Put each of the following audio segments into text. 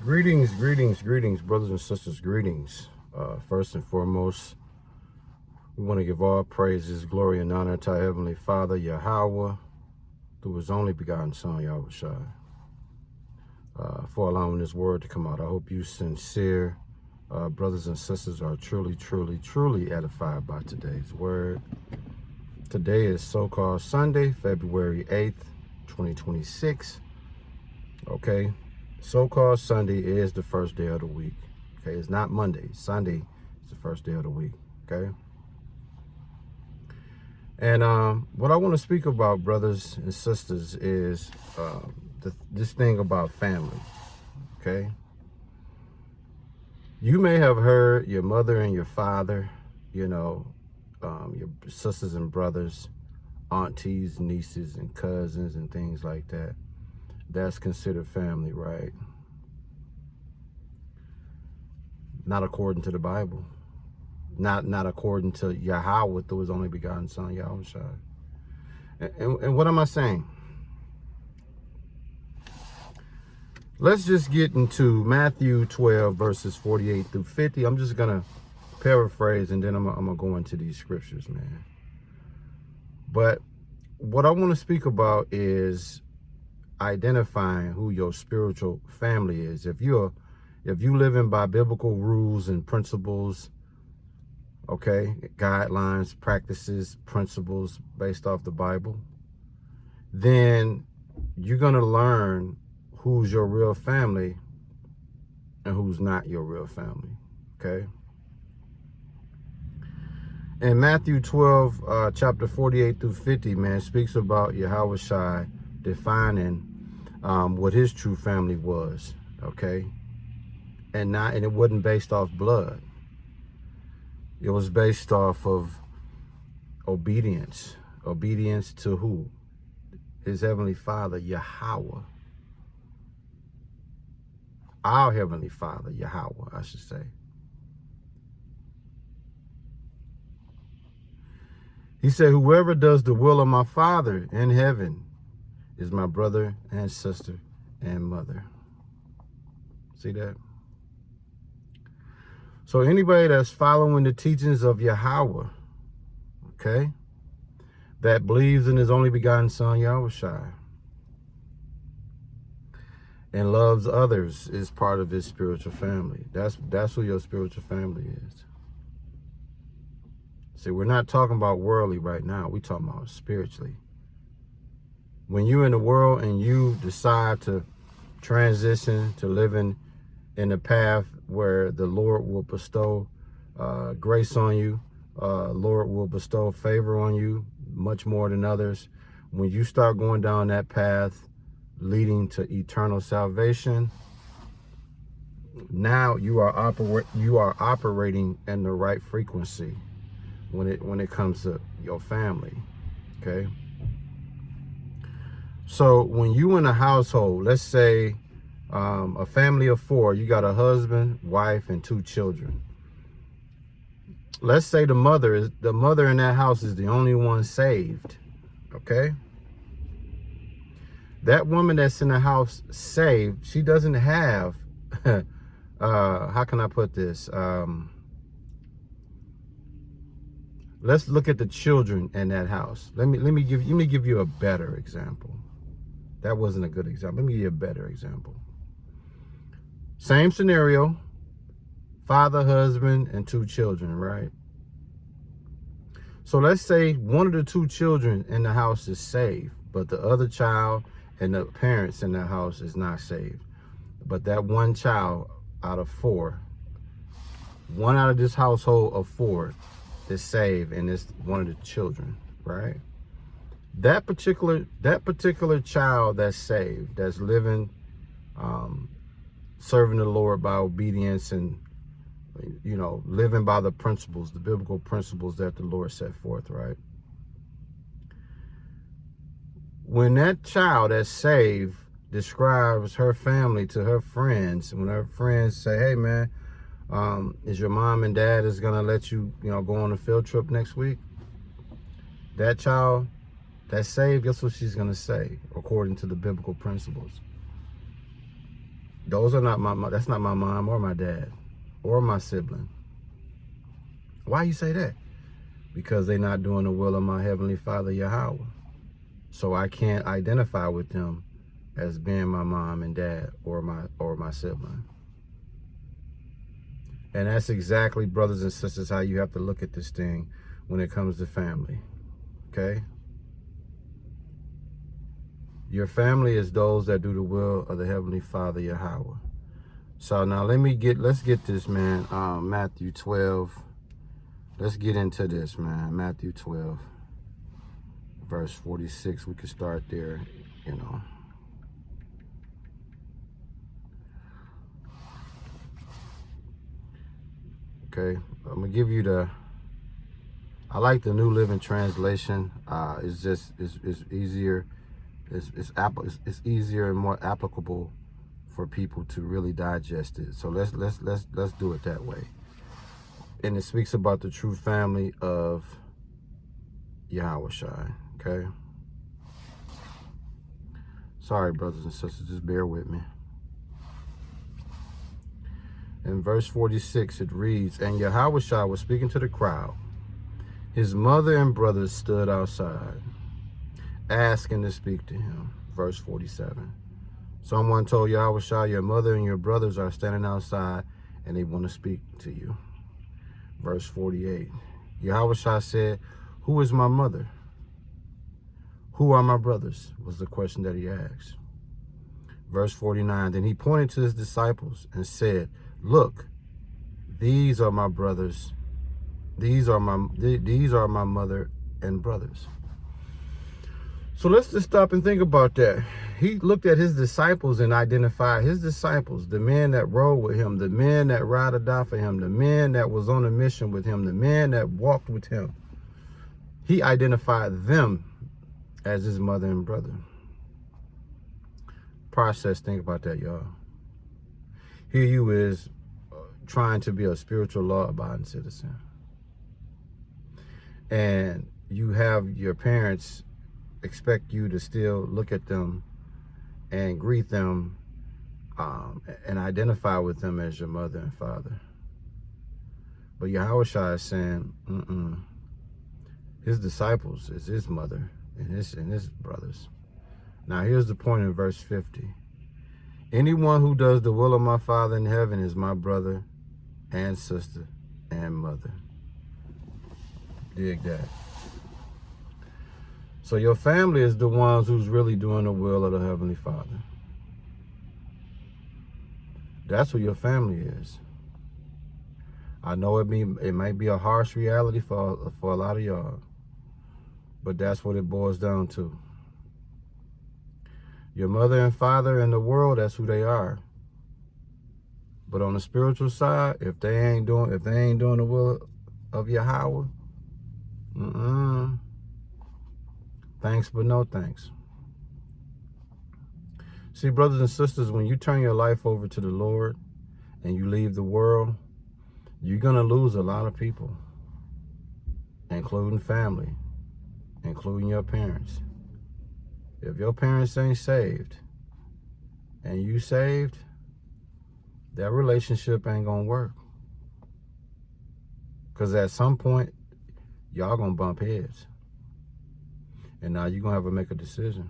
Greetings, greetings, greetings, brothers and sisters, greetings. First and foremost, we want to give all praises, glory, and honor to our Heavenly Father, Yahweh, through His only begotten Son, Yahushua, for allowing this word to come out. I hope you sincere brothers and sisters are truly edified by today's word. Today is so-called Sunday, February 8th, 2026. Okay. So-called Sunday is the first day of the week. Okay, it's not Monday. Sunday is the first day of the week. Okay. And what I want to speak about, brothers and sisters, is this thing about family. Okay. You may have heard your mother and your father, your sisters and brothers, aunties, nieces, and cousins, and things like that. That's considered family, right? Not according to the Bible. Not according to Yahweh through His only begotten Son, Yahushua. And what am I saying? Let's just get into Matthew 12, verses 48 through 50. I'm just going to paraphrase, and then I'm going to go into these scriptures, man. But what I want to speak about is identifying who your spiritual family is. If you living by biblical rules and principles, okay, guidelines, practices, principles based off the Bible, then you're going to learn who's your real family and who's not your real family, okay? In Matthew 12, chapter 48 through 50, man, speaks about Yahushua defining what his true family was, okay? And it wasn't based off blood. It was based off of obedience. Obedience to who? His Heavenly Father, Yahweh. Our Heavenly Father, Yahweh, I should say. He said, whoever does the will of my Father in heaven is my brother and sister and mother. See that? So anybody that's following the teachings of Yahweh, okay, that believes in His only begotten Son, Yahushua, and loves others, is part of His spiritual family. That's who your spiritual family is. See, we're not talking about worldly right now. We're talking about spiritually. When you're in the world and you decide to transition to living in a path where the Lord will bestow grace on you, Lord will bestow favor on you much more than others. When you start going down that path leading to eternal salvation, now you are operating in the right frequency when it comes to your family, okay? So when you in a household, let's say a family of 4, you got a husband, wife, and 2 children. Let's say the mother in that house is the only one saved, okay? That woman that's in the house saved, she doesn't have, how can I put this? Let's look at the children in that house. Let me give you a better example. That wasn't a good example. Let me give you a better example. Same scenario, father, husband, and 2 children, right? So let's say one of the 2 children in the house is saved, but the other child and the parents in the house is not saved. But that one child out of 4, one out of this household of 4 is saved, and it's one of the children, right? That particular child that's saved, that's living, serving the Lord by obedience and, living by the principles, the biblical principles that the Lord set forth, right? When that child that's saved describes her family to her friends, when her friends say, hey, man, is your mom and dad is going to let you, go on a field trip next week? That child that's saved, guess what she's going to say, according to the biblical principles? Those are not that's not my mom or my dad or my sibling. Why you say that? Because they're not doing the will of my Heavenly Father, Yahweh. So I can't identify with them as being my mom and dad or my sibling. And that's exactly, brothers and sisters, how you have to look at this thing when it comes to family. Okay? Your family is those that do the will of the Heavenly Father, Yahweh. So now let's get this, man. Matthew 12. Let's get into this, man. Matthew 12, verse 46. We can start there, you know. Okay, I'm gonna give you I like the New Living Translation. It's easier. It's easier and more applicable for people to really digest it. So let's do it that way. And it speaks about the true family of Yahushua. Okay. Sorry, brothers and sisters, just bear with me. In verse 46, it reads, "And Yahushua was speaking to the crowd. His mother and brothers stood outside, asking to speak to him." Verse 47. Someone told Yahushua, "Your mother and your brothers are standing outside, and they want to speak to you." Verse 48. Yahushua said, "Who is my mother? Who are my brothers?" was the question that he asked. Verse 49. Then he pointed to his disciples and said, "Look, these are my brothers. These are my mother and brothers." So let's just stop and think about that. He looked at his disciples and identified his disciples, the men that rode with him, the men that ride or die for him, the men that was on a mission with him, the men that walked with him. He identified them as his mother and brother. Process, think about that, y'all. Here you is trying to be a spiritual law-abiding citizen. And you have your parents expect you to still look at them and greet them and identify with them as your mother and father. But Yahushua is saying, his disciples is his mother and his brothers. Now here's the point in verse 50. Anyone who does the will of my Father in heaven is my brother and sister and mother. Dig that. So your family is the ones who's really doing the will of the Heavenly Father. That's who your family is. I know it might be a harsh reality for a lot of y'all, but that's what it boils down to. Your mother and father in the world, that's who they are. But on the spiritual side, if they ain't doing the will of Yahweh, thanks, but no thanks. See, brothers and sisters, when you turn your life over to the Lord and you leave the world, you're going to lose a lot of people, including family, including your parents. If your parents ain't saved and you saved, that relationship ain't going to work. Because at some point, y'all going to bump heads. And now you're going to have to make a decision.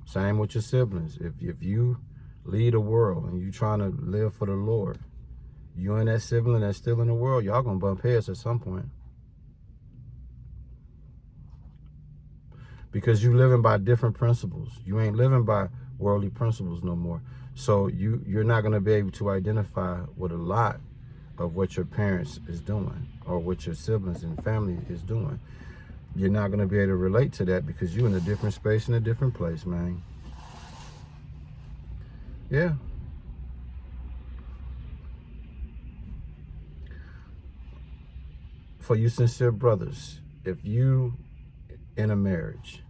Same with your siblings. If you lead the world and you trying to live for the Lord, you and that sibling that's still in the world, y'all going to bump heads at some point. Because you living by different principles. You ain't living by worldly principles no more. So you're not going to be able to identify with a lot of what your parents is doing or what your siblings and family is doing. You're not going to be able to relate to that because you're in a different space in a different place, man. Yeah. For you sincere brothers, if you in a marriage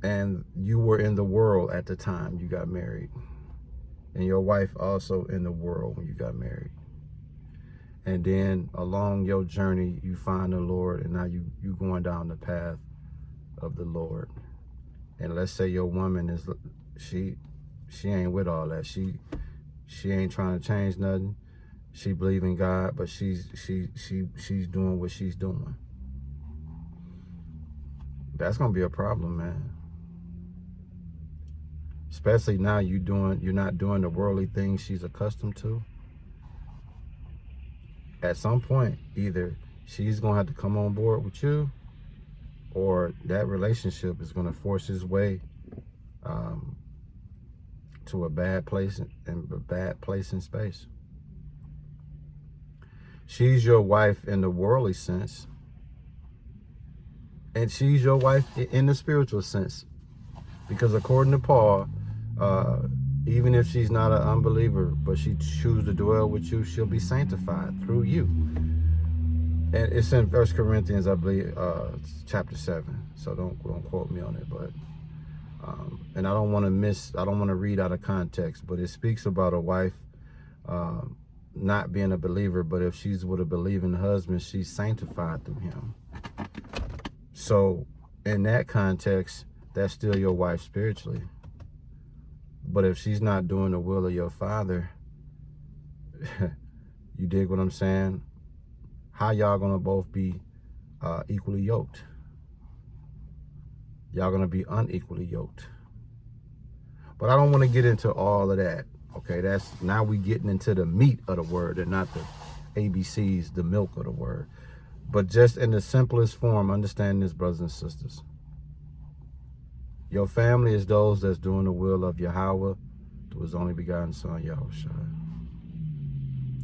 and you were in the world at the time you got married, and your wife also in the world when you got married, and then along your journey you find the Lord, and now you going down the path of the Lord, and let's say your woman is, she ain't with all that. She ain't trying to change nothing. She believe in God, but she's doing what she's doing. That's gonna be a problem, man. Especially now you're not doing the worldly things she's accustomed to. At some point, either she's gonna have to come on board with you, or that relationship is gonna force its way to a bad place in space. She's your wife in the worldly sense, and she's your wife in the spiritual sense, because according to Paul, even if she's not an unbeliever, but she chooses to dwell with you, she'll be sanctified through you. And it's in 1 Corinthians, I believe, chapter 7. So don't quote me on it, but and I don't want to read out of context, but it speaks about a wife not being a believer, but if she's with a believing husband, she's sanctified through him. So in that context, that's still your wife spiritually. But if she's not doing the will of your Father, you dig what I'm saying? How y'all gonna both be equally yoked? Y'all gonna be unequally yoked. But I don't want to get into all of that. Okay, now we getting into the meat of the word and not the ABCs, the milk of the word. But just in the simplest form, understand this, brothers and sisters. Your family is those that's doing the will of Yahweh, through his only begotten son, Yahushua.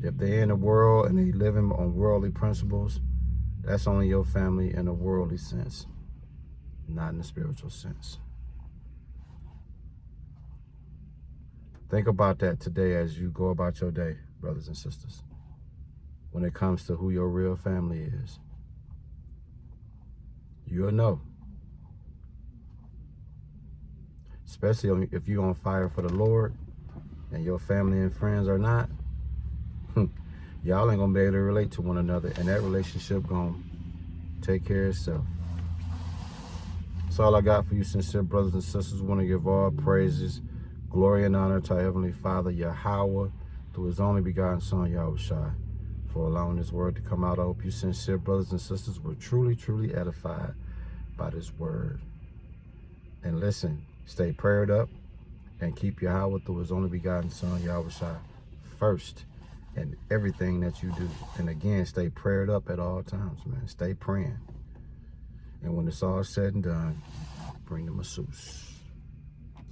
If they're in the world and they living on worldly principles, that's only your family in a worldly sense, not in the spiritual sense. Think about that today as you go about your day, brothers and sisters, when it comes to who your real family is. You'll know. Especially if you're on fire for the Lord and your family and friends are not, y'all ain't gonna be able to relate to one another, and that relationship gonna take care of itself. That's all I got for you, sincere brothers and sisters. Want to give all praises, glory, and honor to our Heavenly Father, Yahweh, through his only begotten Son, Yahushua, for allowing this word to come out. I hope you sincere brothers and sisters were truly, truly edified by this word. And listen, stay prayed up and keep Yahweh through his only begotten Son, Yahushua, first in everything that you do. And again, stay prayed up at all times, man. Stay praying. And when it's all said and done, bring the masseuse.